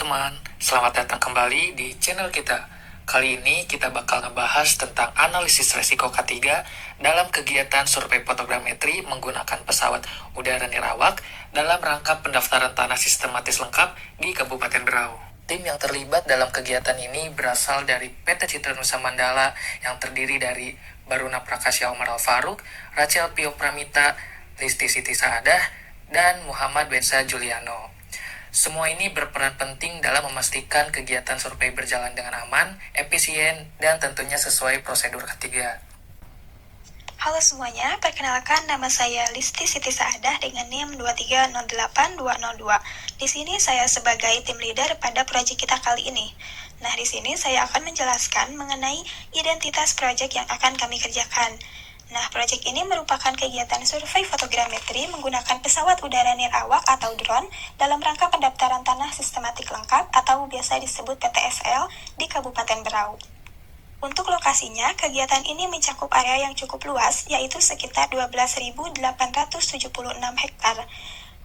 teman-teman, selamat datang kembali di channel kita. Kali ini kita bakal ngebahas tentang analisis resiko K3 dalam kegiatan survei fotogrametri menggunakan pesawat udara nirawak dalam rangka pendaftaran tanah sistematis lengkap di Kabupaten Berau. Tim yang terlibat dalam kegiatan ini berasal dari PT Citra Nusa Mandala yang terdiri dari Baruna Prakasya Omar Al-Faruq, Rachel Pio Pramita, Listi Siti Saadah, dan Muhammad Bensa Juliano. Semua ini berperan penting dalam memastikan kegiatan survei berjalan dengan aman, efisien, dan tentunya sesuai prosedur K3. Halo semuanya, perkenalkan nama saya Listi Siti Saadah dengan NIM 2308202. Di sini saya sebagai tim leader pada proyek kita kali ini. Nah, di sini saya akan menjelaskan mengenai identitas proyek yang akan kami kerjakan. Nah, proyek ini merupakan kegiatan survei fotogrametri menggunakan pesawat udara nirawak atau drone dalam rangka pendaftaran tanah sistematik lengkap atau biasa disebut PTSL di Kabupaten Berau. Untuk lokasinya, kegiatan ini mencakup area yang cukup luas, yaitu sekitar 12.876 hektar.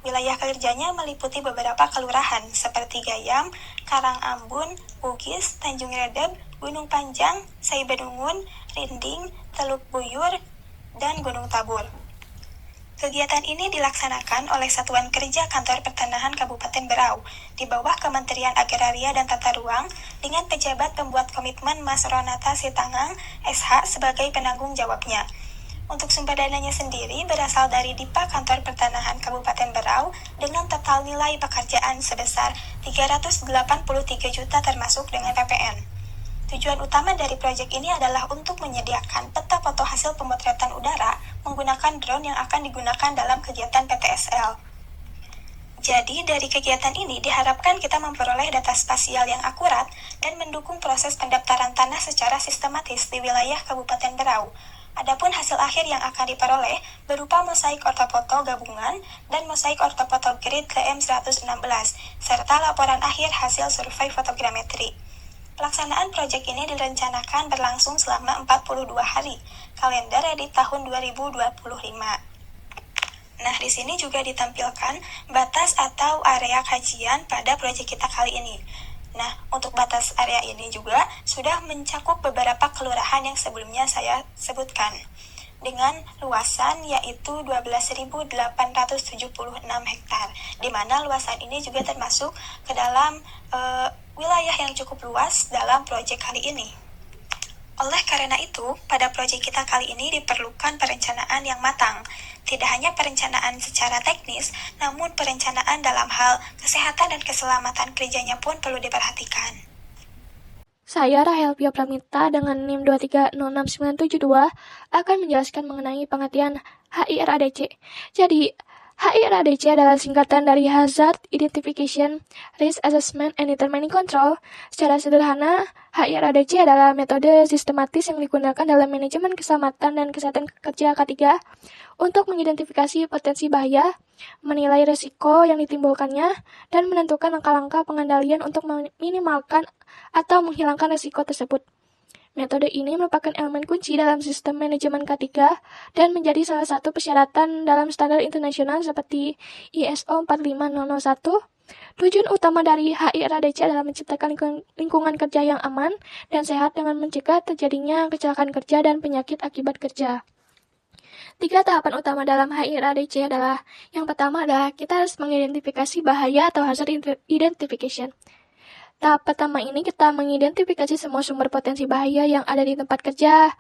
Wilayah kerjanya meliputi beberapa kelurahan seperti Gayam, Karangambun, Bugis, Tanjung Redep, Gunung Panjang, Saibedungun, Rinding, Teluk Buyur, dan Gunung Tabur. Kegiatan ini dilaksanakan oleh Satuan Kerja Kantor Pertanahan Kabupaten Berau di bawah Kementerian Agraria dan Tata Ruang dengan pejabat pembuat komitmen Mas Ronata Sitangang SH sebagai penanggung jawabnya. Untuk sumber dananya sendiri berasal dari DIPA Kantor Pertanahan Kabupaten Berau dengan total nilai pekerjaan sebesar 383 juta termasuk dengan PPN. Tujuan utama dari proyek ini adalah untuk menyediakan peta foto hasil pemotretan udara menggunakan drone yang akan digunakan dalam kegiatan PTSL. Jadi, dari kegiatan ini diharapkan kita memperoleh data spasial yang akurat dan mendukung proses pendaftaran tanah secara sistematis di wilayah Kabupaten Berau. Adapun hasil akhir yang akan diperoleh berupa mosaik ortofoto gabungan dan mosaik ortofoto grid LM116, serta laporan akhir hasil survei fotogrametri. Pelaksanaan proyek ini direncanakan berlangsung selama 42 hari, kalender di tahun 2025. Nah, di sini juga ditampilkan batas atau area kajian pada proyek kita kali ini. Nah, untuk batas area ini juga sudah mencakup beberapa kelurahan yang sebelumnya saya sebutkan, dengan luasan yaitu 12.876 hektar, di mana luasan ini juga termasuk ke dalam wilayah yang cukup luas dalam proyek kali ini. Oleh karena itu, pada proyek kita kali ini diperlukan perencanaan yang matang. Tidak hanya perencanaan secara teknis, namun perencanaan dalam hal kesehatan dan keselamatan kerjanya pun perlu diperhatikan. Saya Rahel Pio Pramita dengan NIM 2306972 akan menjelaskan mengenai pengertian HIRADC. Jadi, HIRADC adalah singkatan dari Hazard Identification, Risk Assessment, and Determining Control. Secara sederhana, HIRADC adalah metode sistematis yang digunakan dalam manajemen keselamatan dan kesehatan kerja K3 untuk mengidentifikasi potensi bahaya, menilai risiko yang ditimbulkannya, dan menentukan langkah-langkah pengendalian untuk meminimalkan atau menghilangkan risiko tersebut. Metode ini merupakan elemen kunci dalam sistem manajemen K3 dan menjadi salah satu persyaratan dalam standar internasional seperti ISO 45001. Tujuan utama dari HIRADC adalah menciptakan lingkungan kerja yang aman dan sehat dengan mencegah terjadinya kecelakaan kerja dan penyakit akibat kerja. 3 tahapan utama dalam HIRADC adalah, yang pertama adalah kita harus mengidentifikasi bahaya atau hazard identification. Tahap pertama ini kita mengidentifikasi semua sumber potensi bahaya yang ada di tempat kerja.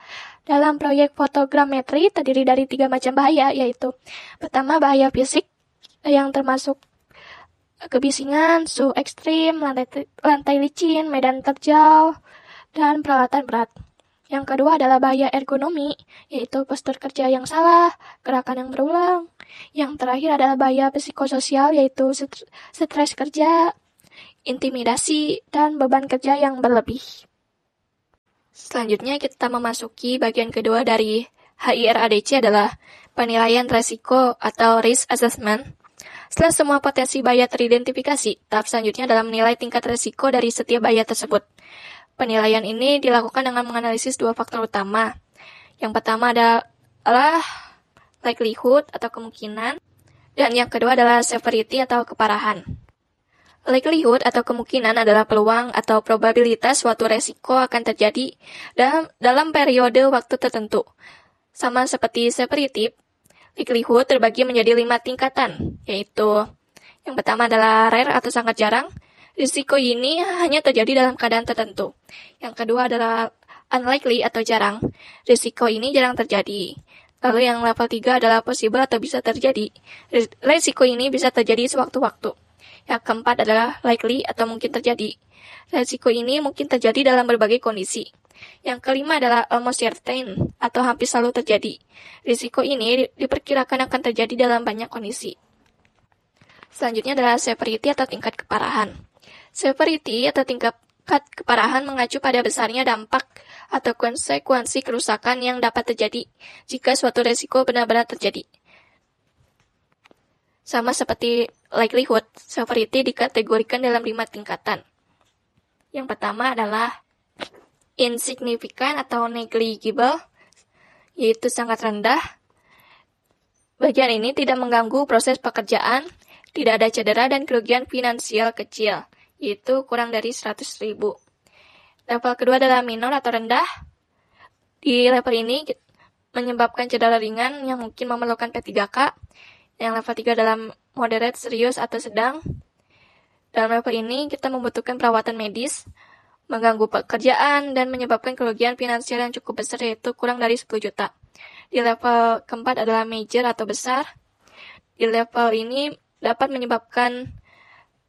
Dalam proyek fotogrametri terdiri dari 3 macam bahaya, yaitu pertama bahaya fisik yang termasuk kebisingan, suhu ekstrim, lantai licin, medan terjal, dan peralatan berat. Yang kedua adalah bahaya ergonomi, yaitu postur kerja yang salah, gerakan yang berulang. Yang terakhir adalah bahaya psikososial, yaitu stres kerja, intimidasi, dan beban kerja yang berlebih. Selanjutnya kita memasuki bagian kedua dari HIRADC adalah penilaian risiko atau risk assessment. Setelah semua potensi bahaya teridentifikasi, tahap selanjutnya adalah menilai tingkat risiko dari setiap bahaya tersebut. Penilaian ini dilakukan dengan menganalisis 2 faktor utama. Yang pertama adalah likelihood atau kemungkinan, dan yang kedua adalah severity atau keparahan. Likelihood atau kemungkinan adalah peluang atau probabilitas suatu resiko akan terjadi dalam periode waktu tertentu. Sama seperti severity, likelihood terbagi menjadi 5 tingkatan, yaitu yang pertama adalah rare atau sangat jarang. Risiko ini hanya terjadi dalam keadaan tertentu. Yang kedua adalah unlikely atau jarang. Risiko ini jarang terjadi. Lalu yang level 3 adalah possible atau bisa terjadi. Risiko ini bisa terjadi sewaktu-waktu. Yang keempat adalah likely atau mungkin terjadi. Risiko ini mungkin terjadi dalam berbagai kondisi. Yang kelima adalah almost certain atau hampir selalu terjadi. Risiko ini diperkirakan akan terjadi dalam banyak kondisi. Selanjutnya adalah severity atau tingkat keparahan. Severity atau tingkat keparahan mengacu pada besarnya dampak atau konsekuensi kerusakan yang dapat terjadi jika suatu risiko benar-benar terjadi. Sama seperti likelihood, severity dikategorikan dalam 5 tingkatan. Yang pertama adalah insignificant atau negligible, yaitu sangat rendah. Bagian ini tidak mengganggu proses pekerjaan, tidak ada cedera dan kerugian finansial kecil, yaitu kurang dari 100.000. Level kedua adalah minor atau rendah. Di level ini menyebabkan cedera ringan yang mungkin memerlukan P3K. Yang level 3 adalah moderate, serius, atau sedang. Dalam level ini kita membutuhkan perawatan medis, mengganggu pekerjaan, dan menyebabkan kerugian finansial yang cukup besar, yaitu kurang dari 10 juta. Di level keempat adalah major atau besar. Di level ini dapat menyebabkan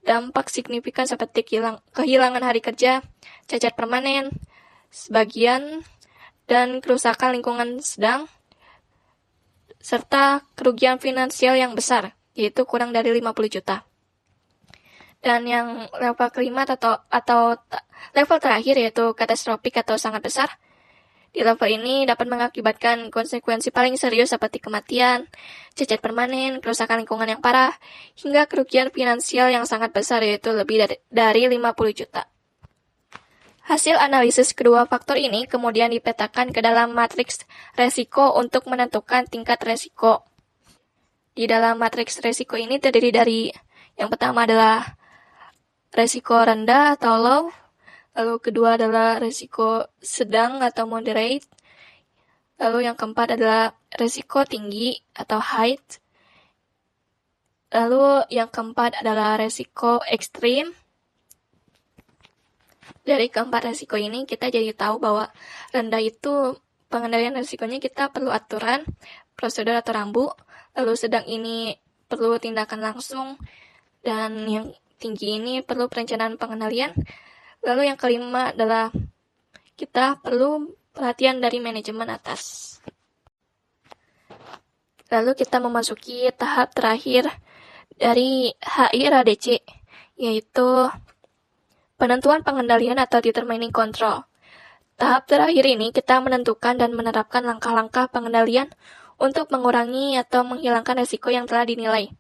dampak signifikan seperti kehilangan hari kerja, cacat permanen, sebagian, dan kerusakan lingkungan sedang, serta kerugian finansial yang besar, yaitu kurang dari 50 juta. Dan yang level kelima atau level terakhir yaitu katastrofik atau sangat besar. Di level ini dapat mengakibatkan konsekuensi paling serius seperti kematian, cacat permanen, kerusakan lingkungan yang parah, hingga kerugian finansial yang sangat besar yaitu lebih dari 50 juta. Hasil analisis kedua faktor ini kemudian dipetakan ke dalam matriks resiko untuk menentukan tingkat resiko. Di dalam matriks resiko ini terdiri dari yang pertama adalah resiko rendah atau low, lalu kedua adalah resiko sedang atau moderate, lalu yang keempat adalah resiko tinggi atau high, lalu yang keempat adalah resiko ekstrim. Dari keempat resiko ini kita jadi tahu bahwa rendah itu pengendalian resikonya kita perlu aturan, prosedur atau rambu, lalu sedang ini perlu tindakan langsung, dan yang tinggi ini perlu perencanaan pengendalian. Lalu yang kelima adalah kita perlu perhatian dari manajemen atas. Lalu kita memasuki tahap terakhir dari HIRADC, yaitu penentuan pengendalian atau determining control. Tahap terakhir ini kita menentukan dan menerapkan langkah-langkah pengendalian untuk mengurangi atau menghilangkan risiko yang telah dinilai,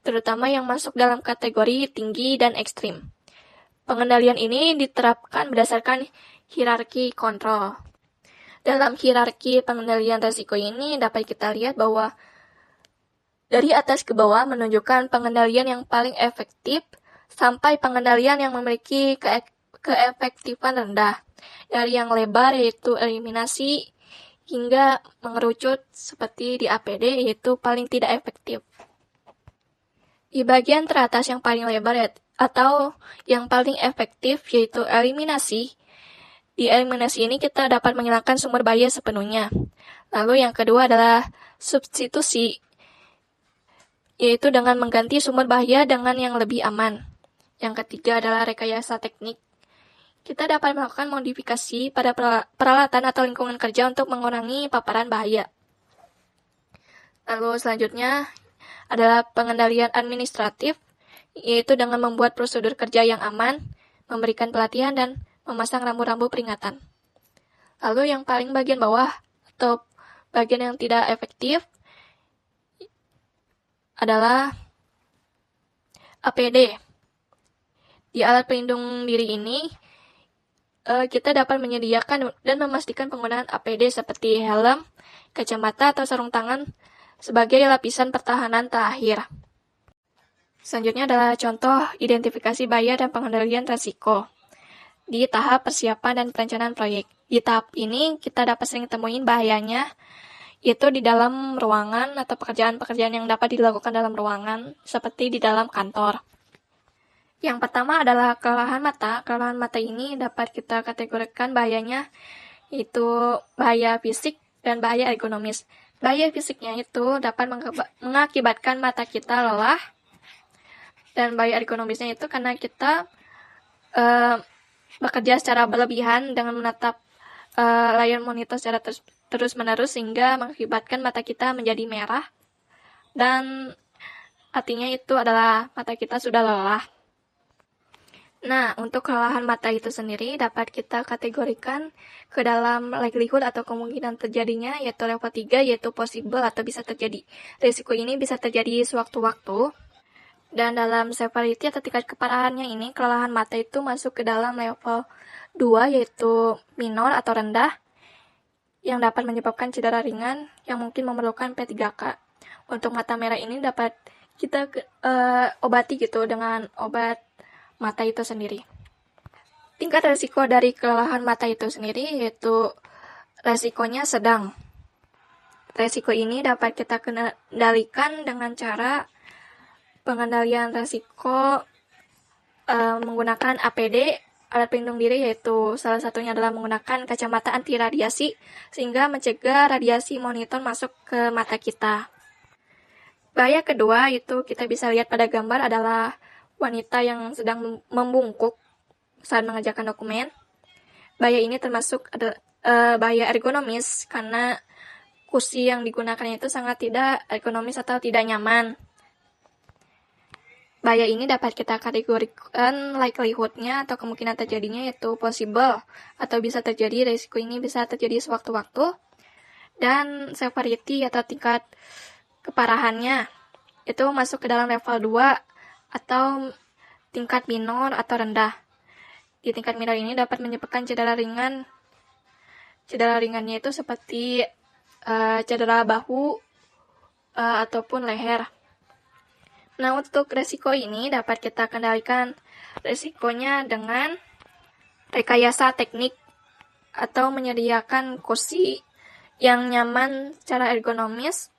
terutama yang masuk dalam kategori tinggi dan ekstrim. Pengendalian ini diterapkan berdasarkan hierarki kontrol. Dalam hierarki pengendalian risiko ini dapat kita lihat bahwa dari atas ke bawah menunjukkan pengendalian yang paling efektif sampai pengendalian yang memiliki keefektifan rendah. Dari yang lebar yaitu eliminasi hingga mengerucut seperti di APD yaitu paling tidak efektif. Di bagian teratas yang paling lebar atau yang paling efektif yaitu eliminasi. Di eliminasi ini kita dapat menghilangkan sumber bahaya sepenuhnya. Lalu yang kedua adalah substitusi, yaitu dengan mengganti sumber bahaya dengan yang lebih aman. Yang ketiga adalah rekayasa teknik. Kita dapat melakukan modifikasi pada peralatan atau lingkungan kerja untuk mengurangi paparan bahaya. Lalu selanjutnya adalah pengendalian administratif, yaitu dengan membuat prosedur kerja yang aman, memberikan pelatihan, dan memasang rambu-rambu peringatan. Lalu yang paling bagian bawah atau bagian yang tidak efektif adalah APD. Di alat pelindung diri ini, kita dapat menyediakan dan memastikan penggunaan APD seperti helm, kacamata, atau sarung tangan sebagai lapisan pertahanan terakhir. Selanjutnya adalah contoh identifikasi bahaya dan pengendalian risiko di tahap persiapan dan perencanaan proyek. Di tahap ini kita dapat sering temuin bahayanya, itu di dalam ruangan atau pekerjaan-pekerjaan yang dapat dilakukan dalam ruangan, seperti di dalam kantor. Yang pertama adalah kelelahan mata. Kelelahan mata ini dapat kita kategorikan bahayanya, yaitu bahaya fisik dan bahaya ergonomis. Bahaya fisiknya itu dapat mengakibatkan mata kita lelah, dan bahaya ergonomisnya itu karena kita bekerja secara berlebihan dengan menatap layar monitor secara terus-menerus sehingga mengakibatkan mata kita menjadi merah, dan artinya itu adalah mata kita sudah lelah. Nah, untuk kelelahan mata itu sendiri dapat kita kategorikan ke dalam likelihood atau kemungkinan terjadinya, yaitu level 3, yaitu possible atau bisa terjadi. Risiko ini bisa terjadi sewaktu-waktu. Dan dalam severity atau tingkat keparahannya ini, kelelahan mata itu masuk ke dalam level 2, yaitu minor atau rendah, yang dapat menyebabkan cedera ringan yang mungkin memerlukan P3K. Untuk mata merah ini dapat kita obati gitu dengan obat mata itu sendiri. Tingkat resiko dari kelelahan mata itu sendiri yaitu resikonya sedang. Resiko ini dapat kita kendalikan dengan cara pengendalian resiko menggunakan APD, alat pelindung diri, yaitu salah satunya adalah menggunakan kacamata anti radiasi sehingga mencegah radiasi monitor masuk ke mata kita. Bahaya kedua itu kita bisa lihat pada gambar adalah wanita yang sedang membungkuk saat mengerjakan dokumen. Bahaya ini termasuk bahaya ergonomis karena kursi yang digunakan itu sangat tidak ergonomis atau tidak nyaman. Bahaya ini dapat kita kategorikan likelihood-nya atau kemungkinan terjadinya yaitu possible atau bisa terjadi. Risiko ini bisa terjadi sewaktu-waktu. Dan severity atau tingkat keparahannya itu masuk ke dalam level 2 atau tingkat minor atau rendah. Di tingkat minor ini dapat menyebabkan cedera ringan. Cedera ringannya itu seperti cedera bahu ataupun leher. Nah, untuk resiko ini dapat kita kendalikan resikonya dengan rekayasa teknik atau menyediakan kursi yang nyaman secara ergonomis.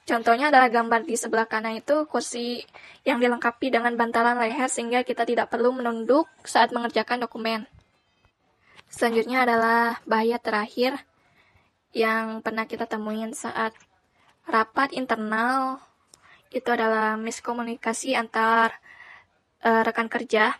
Contohnya adalah gambar di sebelah kanan itu kursi yang dilengkapi dengan bantalan leher sehingga kita tidak perlu menunduk saat mengerjakan dokumen. Selanjutnya adalah bahaya terakhir yang pernah kita temuin saat rapat internal, itu adalah miskomunikasi antar rekan kerja.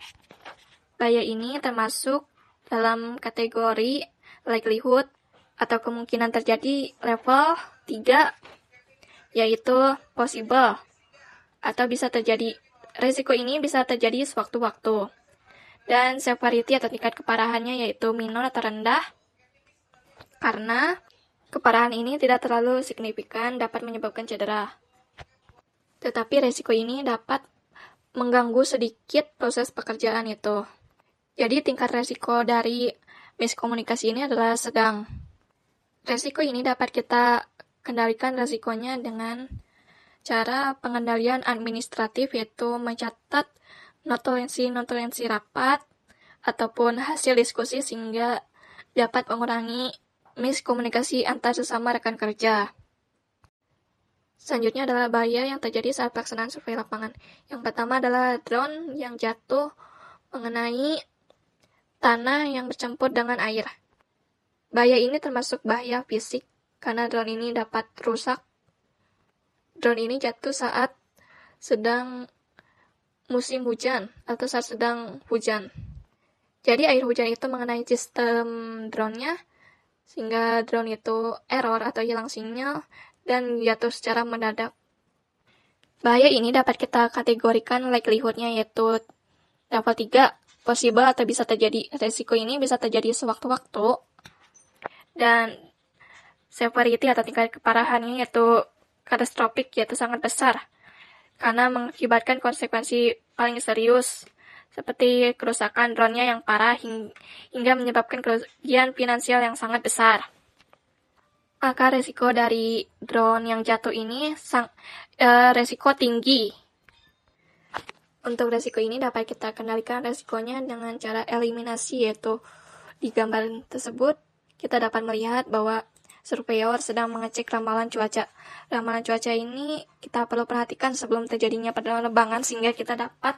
Bahaya ini termasuk dalam kategori likelihood atau kemungkinan terjadi level 3, yaitu possible atau bisa terjadi. Risiko ini bisa terjadi sewaktu-waktu. Dan severity atau tingkat keparahannya yaitu minor atau rendah, karena keparahan ini tidak terlalu signifikan dapat menyebabkan cedera. Tetapi risiko ini dapat mengganggu sedikit proses pekerjaan itu. Jadi tingkat risiko dari miskomunikasi ini adalah sedang. Risiko ini dapat kita kendalikan risikonya dengan cara pengendalian administratif, yaitu mencatat notulensi rapat ataupun hasil diskusi sehingga dapat mengurangi miskomunikasi antar sesama rekan kerja. Selanjutnya adalah bahaya yang terjadi saat pelaksanaan survei lapangan. Yang pertama adalah drone yang jatuh mengenai tanah yang bercampur dengan air. Bahaya ini termasuk bahaya fisik karena drone ini dapat rusak. Drone ini jatuh saat sedang musim hujan atau saat sedang hujan. Jadi air hujan itu mengenai sistem drone-nya sehingga drone itu error atau hilang sinyal dan jatuh secara mendadak. Bahaya ini dapat kita kategorikan likelihood-nya yaitu level 3, possible atau bisa terjadi. Resiko ini bisa terjadi sewaktu-waktu. Dan severity atau tingkat keparahannya yaitu catastrophic, yaitu sangat besar karena mengakibatkan konsekuensi paling serius seperti kerusakan drone-nya yang parah hingga menyebabkan kerugian finansial yang sangat besar. Maka resiko dari drone yang jatuh ini resiko tinggi. Untuk resiko ini dapat kita kendalikan resikonya dengan cara eliminasi, yaitu di gambar tersebut kita dapat melihat bahwa surveyor sedang mengecek ramalan cuaca. Ramalan cuaca ini kita perlu perhatikan sebelum terjadinya penerbangan sehingga kita dapat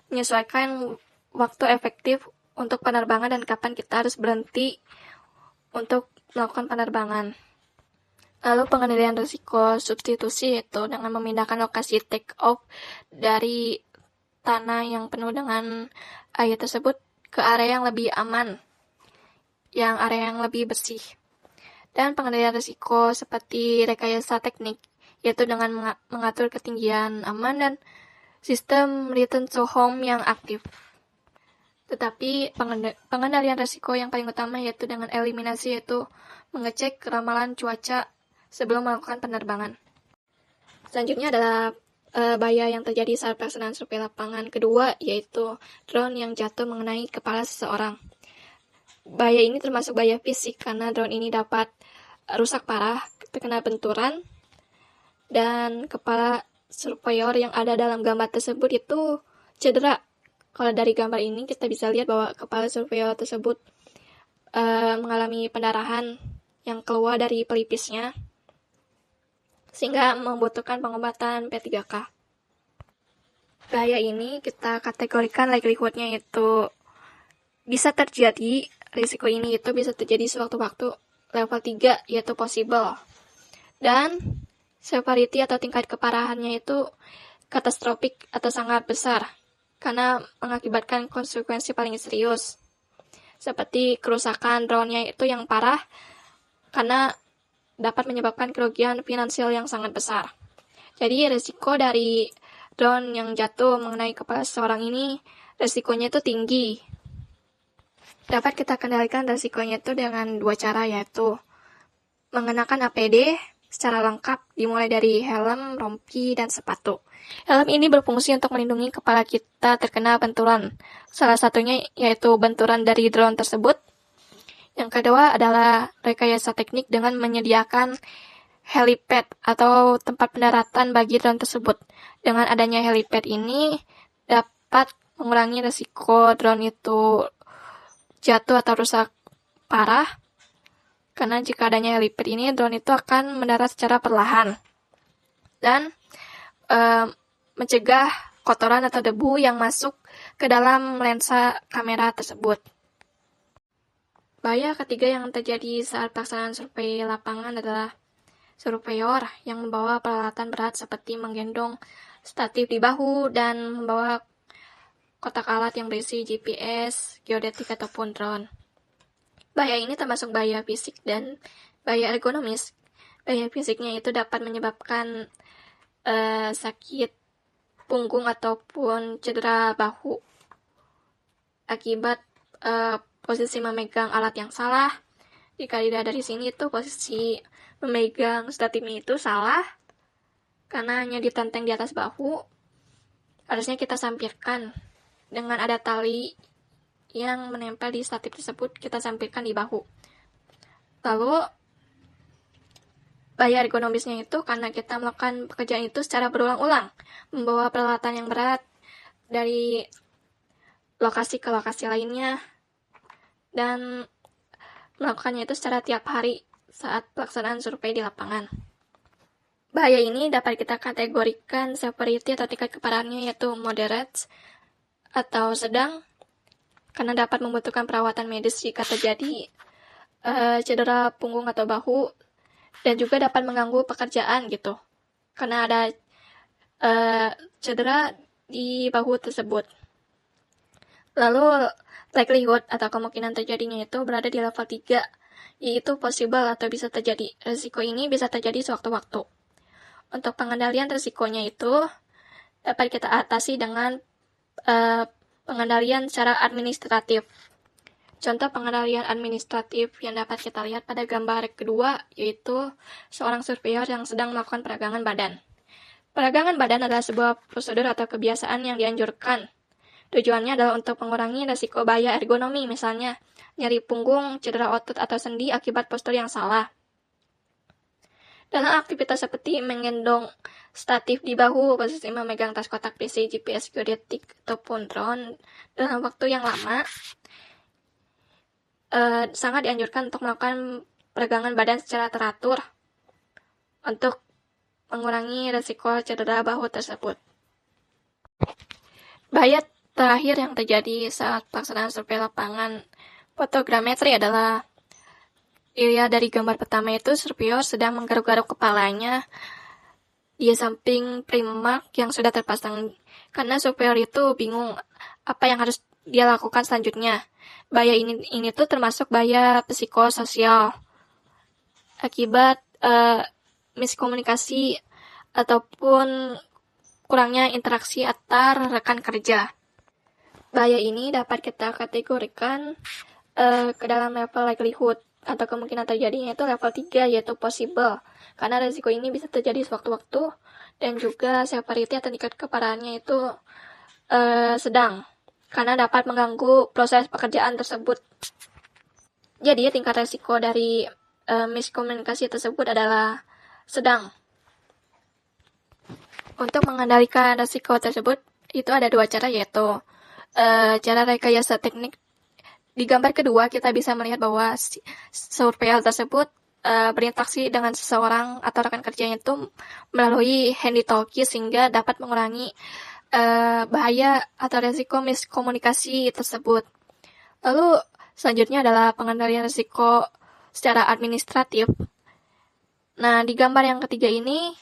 menyesuaikan waktu efektif untuk penerbangan dan kapan kita harus berhenti untuk melakukan penerbangan. Lalu pengendalian risiko substitusi, yaitu dengan memindahkan lokasi take off dari tanah yang penuh dengan air tersebut ke area yang lebih aman, area yang lebih bersih. Dan pengendalian risiko seperti rekayasa teknik, yaitu dengan mengatur ketinggian aman dan sistem return to home yang aktif. Tetapi pengendalian risiko yang paling utama yaitu dengan eliminasi, yaitu mengecek ramalan cuaca sebelum melakukan penerbangan. Selanjutnya adalah bahaya yang terjadi saat pelaksanaan survei lapangan kedua, yaitu drone yang jatuh mengenai kepala seseorang. Bahaya ini termasuk bahaya fisik karena drone ini dapat rusak parah, terkena benturan, dan kepala surveyor yang ada dalam gambar tersebut itu cedera. Kalau dari gambar ini kita bisa lihat bahwa kepala surveyor tersebut mengalami pendarahan yang keluar dari pelipisnya, sehingga membutuhkan pengobatan P3K. Bahaya ini kita kategorikan likelihood-nya yaitu bisa terjadi, risiko ini itu bisa terjadi sewaktu-waktu, level 3 yaitu possible. Dan severity atau tingkat keparahannya itu katastrofik atau sangat besar, karena mengakibatkan konsekuensi paling serius, seperti kerusakan drone-nya itu yang parah, karena dapat menyebabkan kerugian finansial yang sangat besar. Jadi risiko dari drone yang jatuh mengenai kepala seseorang ini, risikonya itu tinggi. Dapat kita kendalikan risikonya itu dengan dua cara, yaitu mengenakan APD secara lengkap, dimulai dari helm, rompi, dan sepatu. Helm ini berfungsi untuk melindungi kepala kita terkena benturan. Salah satunya yaitu benturan dari drone tersebut. Yang kedua adalah rekayasa teknik dengan menyediakan helipad atau tempat pendaratan bagi drone tersebut. Dengan adanya helipad ini dapat mengurangi risiko drone itu jatuh atau rusak parah, karena jika adanya helipad ini drone itu akan mendarat secara perlahan dan mencegah kotoran atau debu yang masuk ke dalam lensa kamera tersebut. Bahaya ketiga yang terjadi saat pelaksanaan survei lapangan adalah surveyor yang membawa peralatan berat seperti menggendong statif di bahu dan membawa kotak alat yang berisi GPS, geodetik, ataupun drone. Bahaya ini termasuk bahaya fisik dan bahaya ergonomis. Bahaya fisiknya itu dapat menyebabkan sakit punggung ataupun cedera bahu akibat posisi memegang alat yang salah. Jika dilihat dari sini itu posisi memegang statifnya itu salah, karena hanya ditenteng di atas bahu. Harusnya kita sampirkan dengan ada tali yang menempel di statif tersebut, kita sampirkan di bahu. Lalu bahaya ergonomisnya itu karena kita melakukan pekerjaan itu secara berulang-ulang, membawa peralatan yang berat dari lokasi ke lokasi lainnya, dan melakukannya itu secara tiap hari saat pelaksanaan survei di lapangan. Bahaya ini dapat kita kategorikan severity atau tingkat keparahannya yaitu moderate atau sedang, karena dapat membutuhkan perawatan medis jika terjadi cedera punggung atau bahu, dan juga dapat mengganggu pekerjaan gitu, karena ada cedera di bahu tersebut. Lalu likelihood atau kemungkinan terjadinya itu berada di level 3, yaitu possible atau bisa terjadi. Risiko ini bisa terjadi sewaktu-waktu. Untuk pengendalian risikonya itu dapat kita atasi dengan pengendalian secara administratif. Contoh pengendalian administratif yang dapat kita lihat pada gambar kedua, yaitu seorang surveyor yang sedang melakukan peragangan badan. Peragangan badan adalah sebuah prosedur atau kebiasaan yang dianjurkan. Tujuannya adalah untuk mengurangi risiko bahaya ergonomi, misalnya nyeri punggung, cedera otot atau sendi akibat postur yang salah. Dalam aktivitas seperti menggendong statif di bahu, posisi memegang tas kotak PC, GPS, geodetik, ataupun drone dalam waktu yang lama, sangat dianjurkan untuk melakukan peregangan badan secara teratur untuk mengurangi risiko cedera bahu tersebut. Bahaya terakhir yang terjadi saat pelaksanaan survei lapangan fotogrametri adalah dilihat dari gambar pertama itu surveyor sedang menggaruk-garuk kepalanya di samping primark yang sudah terpasang, karena surveyor itu bingung apa yang harus dia lakukan selanjutnya. Bahaya ini tuh termasuk bahaya psikososial akibat miskomunikasi ataupun kurangnya interaksi antar rekan kerja. Bahaya ini dapat kita kategorikan ke dalam level likelihood atau kemungkinan terjadinya itu level 3, yaitu possible, karena risiko ini bisa terjadi sewaktu-waktu, dan juga severity atau tingkat keparahannya itu sedang, karena dapat mengganggu proses pekerjaan tersebut. Jadi tingkat risiko dari miskomunikasi tersebut adalah sedang. Untuk mengendalikan risiko tersebut itu ada 2 cara, yaitu cara rekayasa teknik. Di gambar kedua, kita bisa melihat bahwa surveyor tersebut berinteraksi dengan seseorang atau rekan kerjanya itu melalui handy-talkie, sehingga dapat mengurangi bahaya atau risiko miskomunikasi tersebut. Lalu selanjutnya adalah pengendalian risiko secara administratif. Nah, di gambar yang ketiga ini,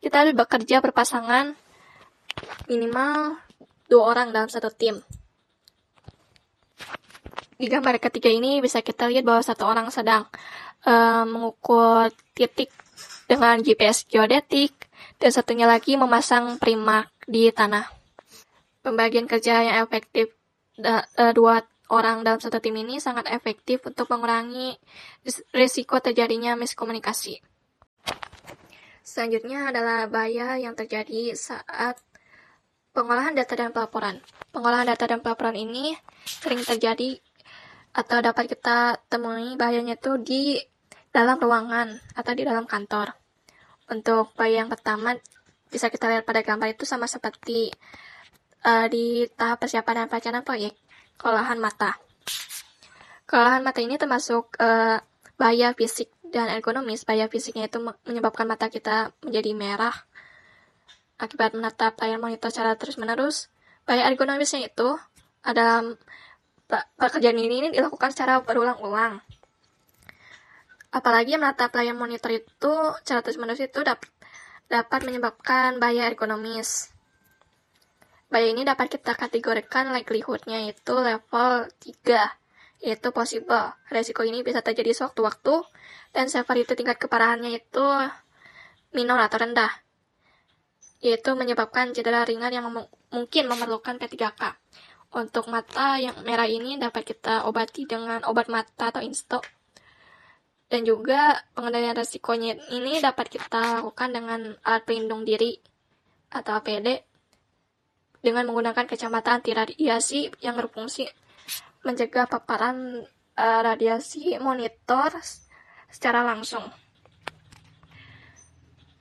kita harus bekerja berpasangan minimal 2 orang dalam satu tim. Di gambar ketiga ini bisa kita lihat bahwa satu orang sedang mengukur titik dengan GPS geodetik, dan satunya lagi memasang primark di tanah. Pembagian kerja yang efektif 2 orang dalam satu tim ini sangat efektif untuk mengurangi risiko terjadinya miskomunikasi. Selanjutnya adalah bahaya yang terjadi saat pengolahan data dan pelaporan. Pengolahan data dan pelaporan ini sering terjadi atau dapat kita temui bahayanya itu di dalam ruangan atau di dalam kantor. Untuk bahaya yang pertama, bisa kita lihat pada gambar itu sama seperti di tahap persiapan dan pelaksanaan proyek, kelelahan mata. Kelelahan mata ini termasuk bahaya fisik dan ergonomis. Bahaya fisiknya itu menyebabkan mata kita menjadi merah akibat menatap layar monitor secara terus-menerus. Bahaya ergonomisnya itu adalah pekerjaan ini dilakukan secara berulang-ulang. Apalagi menatap layar monitor itu secara terus-menerus itu dapat menyebabkan bahaya ergonomis. Bahaya ini dapat kita kategorikan likelihood-nya itu level 3, yaitu possible. Resiko ini bisa terjadi sewaktu-waktu, dan severity tingkat keparahannya itu minor atau rendah, yaitu menyebabkan cedera ringan yang mungkin memerlukan P3K. Untuk mata yang merah ini dapat kita obati dengan obat mata atau insto. Dan juga pengendalian resikonya ini dapat kita lakukan dengan alat pelindung diri atau APD dengan menggunakan kacamata anti radiasi yang berfungsi mencegah paparan radiasi monitor secara langsung.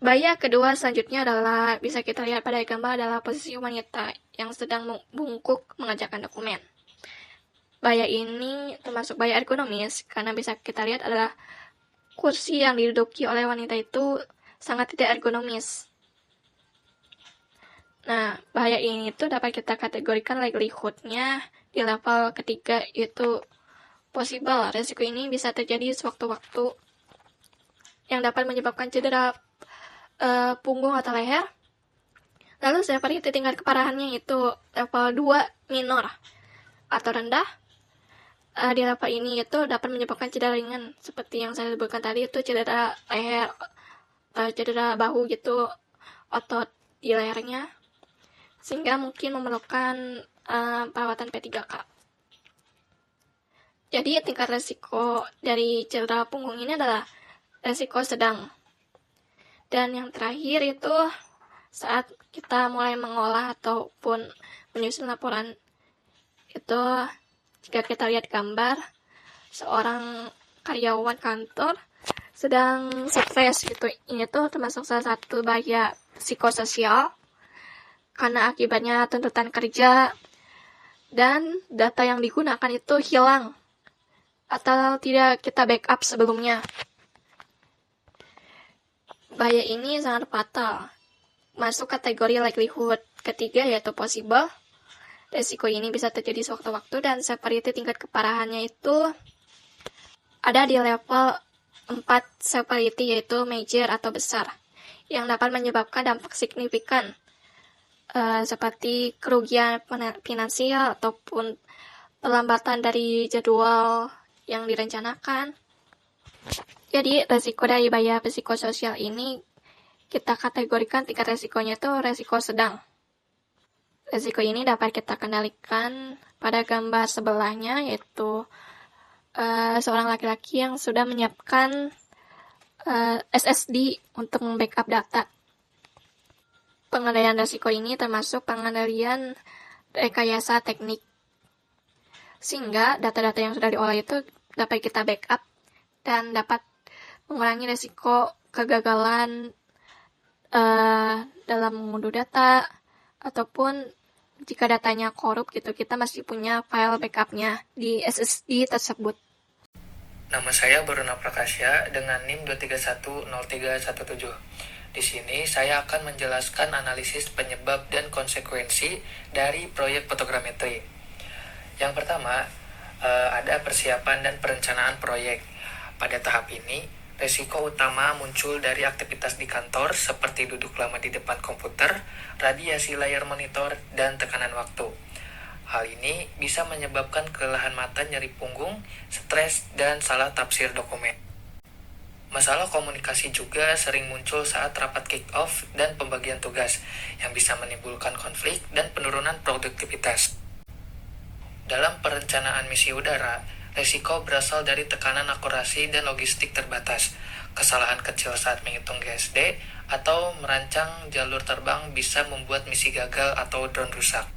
Bahaya kedua selanjutnya adalah bisa kita lihat pada gambar adalah posisi wanita yang sedang membungkuk mengerjakan dokumen. Bahaya ini termasuk bahaya ergonomis karena bisa kita lihat adalah kursi yang diduduki oleh wanita itu sangat tidak ergonomis. Nah, bahaya ini tuh dapat kita kategorikan likelihood-nya di level ketiga, yaitu possible. Risiko ini bisa terjadi sewaktu-waktu yang dapat menyebabkan cedera punggung atau leher. Lalu severity tingkat keparahannya itu level 2 minor atau rendah. Di level ini itu dapat menyebabkan cedera ringan seperti yang saya sebutkan tadi, itu cedera leher, cedera bahu gitu, otot di lehernya, sehingga mungkin memerlukan perawatan P3K. Jadi tingkat resiko dari cedera punggung ini adalah resiko sedang. Dan yang terakhir itu saat kita mulai mengolah ataupun menyusun laporan itu, jika kita lihat gambar seorang karyawan kantor sedang stres gitu. Ini tuh termasuk salah satu bahaya psikososial karena akibatnya tuntutan kerja dan data yang digunakan itu hilang atau tidak kita backup sebelumnya. Bahaya ini sangat fatal. Masuk kategori likelihood. Ketiga yaitu possible. Resiko ini bisa terjadi sewaktu-waktu dan severity tingkat keparahannya itu ada di level 4 severity yaitu major atau besar yang dapat menyebabkan dampak signifikan seperti kerugian finansial ataupun perlambatan dari jadwal yang direncanakan. Jadi resiko dari bahaya psikososial ini kita kategorikan tingkat resikonya itu resiko sedang. Resiko ini dapat kita kendalikan pada gambar sebelahnya, yaitu seorang laki-laki yang sudah menyiapkan SSD untuk membackup data. Pengendalian resiko ini termasuk pengendalian rekayasa teknik, sehingga data-data yang sudah diolah itu dapat kita backup dan dapat mengurangi resiko kegagalan dalam mengunduh data, ataupun jika datanya korup gitu, kita masih punya file backupnya di SSD tersebut. Nama saya Baruna Prakasya dengan NIM 2310317. Di sini saya akan menjelaskan analisis penyebab dan konsekuensi dari proyek fotogrametri. Yang pertama, ada persiapan dan perencanaan proyek. Pada tahap ini, resiko utama muncul dari aktivitas di kantor seperti duduk lama di depan komputer, radiasi layar monitor, dan tekanan waktu. Hal ini bisa menyebabkan kelelahan mata, nyeri punggung, stres, dan salah tafsir dokumen. Masalah komunikasi juga sering muncul saat rapat kick-off dan pembagian tugas, yang bisa menimbulkan konflik dan penurunan produktivitas. Dalam perencanaan misi udara, resiko berasal dari tekanan akurasi dan logistik terbatas. Kesalahan kecil saat menghitung GSD atau merancang jalur terbang bisa membuat misi gagal atau drone rusak.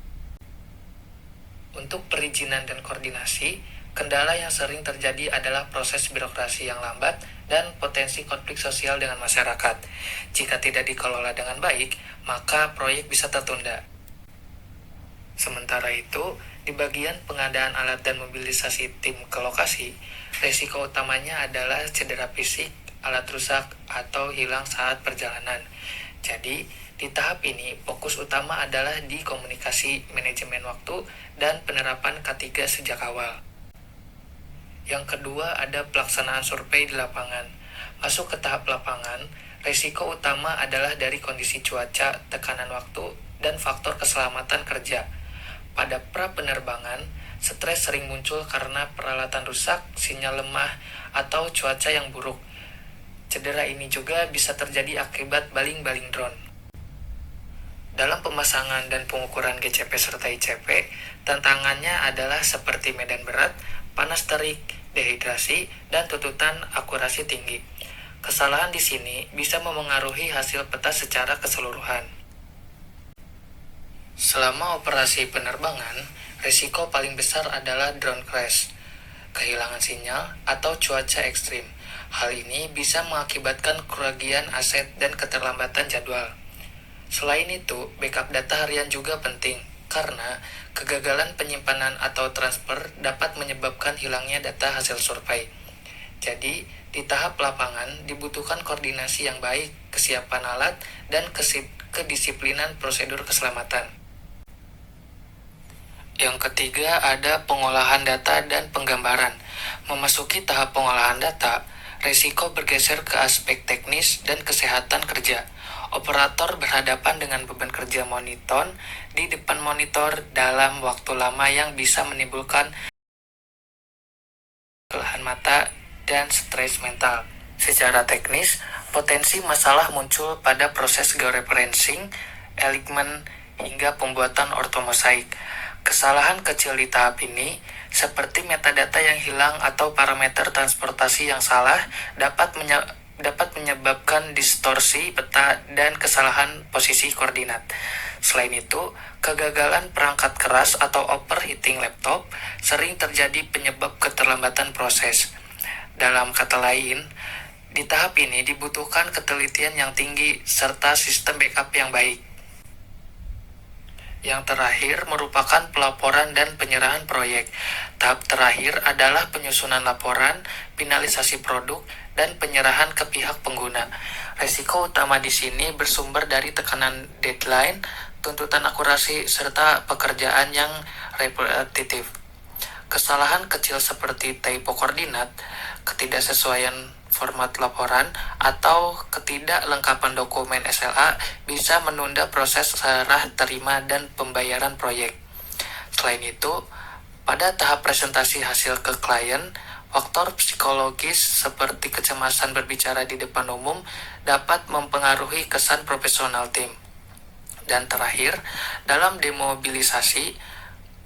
Untuk perizinan dan koordinasi, kendala yang sering terjadi adalah proses birokrasi yang lambat dan potensi konflik sosial dengan masyarakat. Jika tidak dikelola dengan baik, maka proyek bisa tertunda. Sementara itu, di bagian pengadaan alat dan mobilisasi tim ke lokasi, resiko utamanya adalah cedera fisik, alat rusak, atau hilang saat perjalanan. Jadi, di tahap ini, fokus utama adalah di komunikasi, manajemen waktu, dan penerapan K3 sejak awal. Yang kedua, ada pelaksanaan survei di lapangan. Masuk ke tahap lapangan, resiko utama adalah dari kondisi cuaca, tekanan waktu, dan faktor keselamatan kerja. Pada pra-penerbangan, stres sering muncul karena peralatan rusak, sinyal lemah, atau cuaca yang buruk. Cedera ini juga bisa terjadi akibat baling-baling drone. Dalam pemasangan dan pengukuran GCP serta ICP, tantangannya adalah seperti medan berat, panas terik, dehidrasi, dan tuntutan akurasi tinggi. Kesalahan di sini bisa memengaruhi hasil peta secara keseluruhan. Selama operasi penerbangan, risiko paling besar adalah drone crash, kehilangan sinyal, atau cuaca ekstrim. Hal ini bisa mengakibatkan kerugian aset dan keterlambatan jadwal. Selain itu, backup data harian juga penting, karena kegagalan penyimpanan atau transfer dapat menyebabkan hilangnya data hasil survei. Jadi, di tahap lapangan dibutuhkan koordinasi yang baik, kesiapan alat, dan kedisiplinan prosedur keselamatan. Yang ketiga ada pengolahan data dan penggambaran. Memasuki tahap pengolahan data, risiko bergeser ke aspek teknis dan kesehatan kerja. Operator berhadapan dengan beban kerja monoton di depan monitor dalam waktu lama yang bisa menimbulkan kelelahan mata dan stres mental. Secara teknis, potensi masalah muncul pada proses georeferencing, alignment, hingga pembuatan ortomosaik. Kesalahan kecil di tahap ini, seperti metadata yang hilang atau parameter transportasi yang salah, dapat menyebabkan distorsi peta dan kesalahan posisi koordinat. Selain itu, kegagalan perangkat keras atau overheating laptop sering terjadi penyebab keterlambatan proses. Dalam kata lain, Di tahap ini dibutuhkan ketelitian yang tinggi serta sistem backup yang baik. Yang terakhir merupakan pelaporan dan penyerahan proyek. Tahap terakhir adalah penyusunan laporan, finalisasi produk, dan penyerahan ke pihak pengguna. Resiko utama di sini bersumber dari tekanan deadline, tuntutan akurasi, serta pekerjaan yang repetitif. Kesalahan kecil seperti typo koordinat, ketidaksesuaian format laporan, atau ketidaklengkapan dokumen SLA bisa menunda proses serah terima dan pembayaran proyek. Selain itu, pada tahap presentasi hasil ke klien, faktor psikologis seperti kecemasan berbicara di depan umum dapat mempengaruhi kesan profesional tim. Dan terakhir, dalam demobilisasi,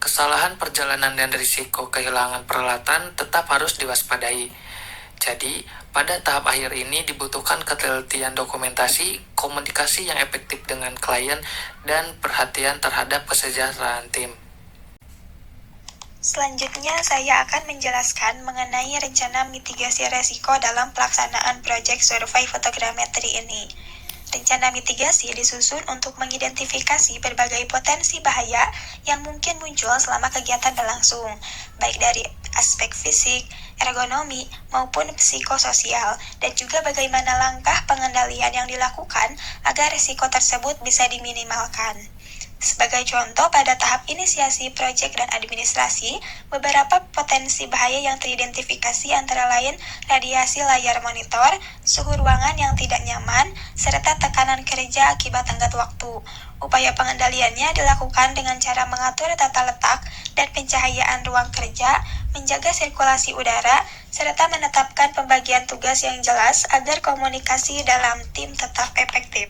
kesalahan perjalanan dan risiko kehilangan peralatan tetap harus diwaspadai. Jadi, pada tahap akhir ini dibutuhkan ketelitian dokumentasi, komunikasi yang efektif dengan klien, dan perhatian terhadap kesejahteraan tim. Selanjutnya, saya akan menjelaskan mengenai rencana mitigasi resiko dalam pelaksanaan proyek survei fotogrametri ini. Rencana mitigasi disusun untuk mengidentifikasi berbagai potensi bahaya yang mungkin muncul selama kegiatan berlangsung, baik dari aspek fisik, ergonomi, maupun psikososial, dan juga bagaimana langkah pengendalian yang dilakukan agar risiko tersebut bisa diminimalkan. Sebagai contoh, pada tahap inisiasi proyek dan administrasi, beberapa potensi bahaya yang teridentifikasi antara lain radiasi layar monitor, suhu ruangan yang tidak nyaman, serta tekanan kerja akibat tenggat waktu. Upaya pengendaliannya dilakukan dengan cara mengatur tata letak dan pencahayaan ruang kerja, menjaga sirkulasi udara, serta menetapkan pembagian tugas yang jelas agar komunikasi dalam tim tetap efektif.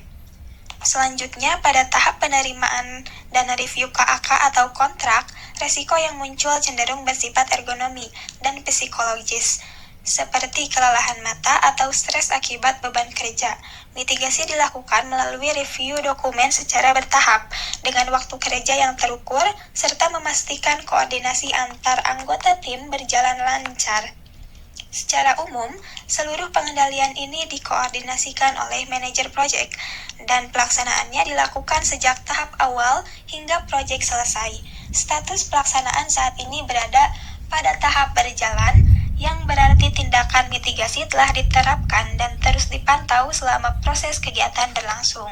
Selanjutnya, pada tahap penerimaan dan review KAK atau kontrak, resiko yang muncul cenderung bersifat ergonomi dan psikologis, seperti kelelahan mata atau stres akibat beban kerja. Mitigasi dilakukan melalui review dokumen secara bertahap, dengan waktu kerja yang terukur, serta memastikan koordinasi antar anggota tim berjalan lancar. Secara umum, seluruh pengendalian ini dikoordinasikan oleh manajer proyek dan pelaksanaannya dilakukan sejak tahap awal hingga proyek selesai. Status pelaksanaan saat ini berada pada tahap berjalan, yang berarti tindakan mitigasi telah diterapkan dan terus dipantau selama proses kegiatan berlangsung.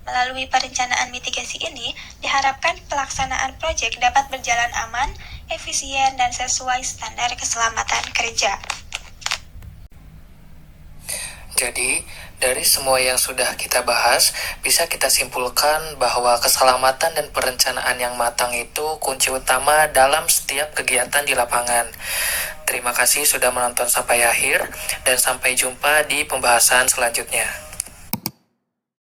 Melalui perencanaan mitigasi ini, diharapkan pelaksanaan proyek dapat berjalan aman, efisien, dan sesuai standar keselamatan kerja. Jadi, dari semua yang sudah kita bahas, bisa kita simpulkan bahwa keselamatan dan perencanaan yang matang itu kunci utama dalam setiap kegiatan di lapangan. Terima kasih sudah menonton sampai akhir, dan sampai jumpa di pembahasan selanjutnya.